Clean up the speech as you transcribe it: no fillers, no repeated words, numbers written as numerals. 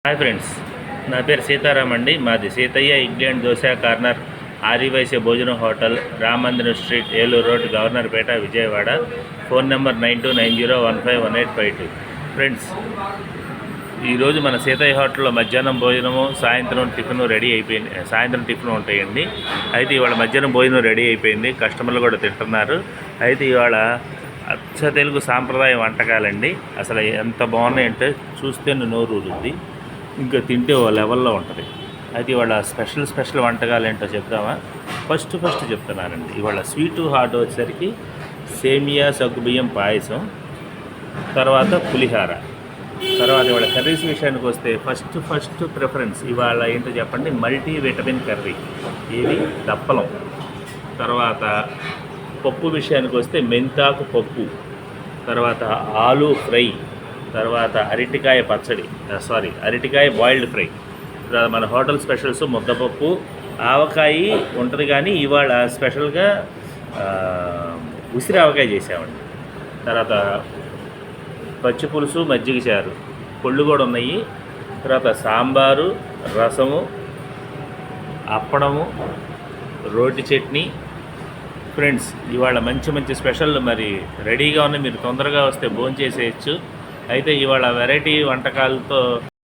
Hi friends, నా పేరు సీతారాం అండి. మాది సీతయ్య ఇడ్లీ అండ్ దోశ కార్నర్, ఆదివైశ్య భోజనం hotel, Ramamandiram street, Eluru road, Governorpet, Vijayawada. Phone number 9290151852. Friends, ఈరోజు మన సీతయ్య హోటల్లో మధ్యాహ్నం భోజనము, సాయంత్రం టిఫిన్ రెడీ అయిపోయింది. సాయంత్రం టిఫిన్ ఉంటాయండి. అయితే ఇవాళ మధ్యాహ్నం భోజనం రెడీ అయిపోయింది, కస్టమర్లు కూడా తింటున్నారు. అయితే ఇవాళ అచ్చ తెలుగు సాంప్రదాయ వంటకాలండి. అసలు ఎంత బాగున్నాయంటే చూస్తే నోరు ఊరుద్ది, ఇంకా తింటే ఓ లెవెల్లో ఉంటుంది. అయితే ఇవాళ స్పెషల్ వంటకాలు ఏంటో చెప్దామా? ఫస్ట్ చెప్తున్నానండి. ఇవాళ స్వీటు హాట్ వచ్చేసరికి సేమియా సగ్గుబియ్యం పాయసం, తర్వాత పులిహార, తర్వాత ఇవాళ కర్రీస్ విషయానికి వస్తే ఫస్ట్ ప్రిఫరెన్స్ ఇవాళ ఏంటో చెప్పండి, మల్టీ విటమిన్ కర్రీ, ఇది దప్పలం. తర్వాత పప్పు విషయానికి వస్తే మెంతాకు పప్పు, తర్వాత ఆలు ఫ్రై, తర్వాత అరటికాయ పచ్చడి, అరటికాయ బాయిల్డ్ ఫ్రై. మన హోటల్ స్పెషల్స్ ముద్దపప్పు, ఆవకాయ ఉంటుంది. కానీ ఇవాళ స్పెషల్గా ఉసిరి ఆవకాయ చేసామండి. తర్వాత పచ్చి పులుసు, మజ్జిగ చారు, పళ్ళు కూడా ఉన్నాయి. తర్వాత సాంబారు, రసము, అప్పడము, రోటి చట్నీ. ఫ్రెండ్స్, ఇవాళ మంచి స్పెషల్ మరి రెడీగా ఉన్నాయి. మీరు తొందరగా వస్తే భోంచేసేయచ్చు. అయితే ఇవాళ వెరైటీ వంటకాలతో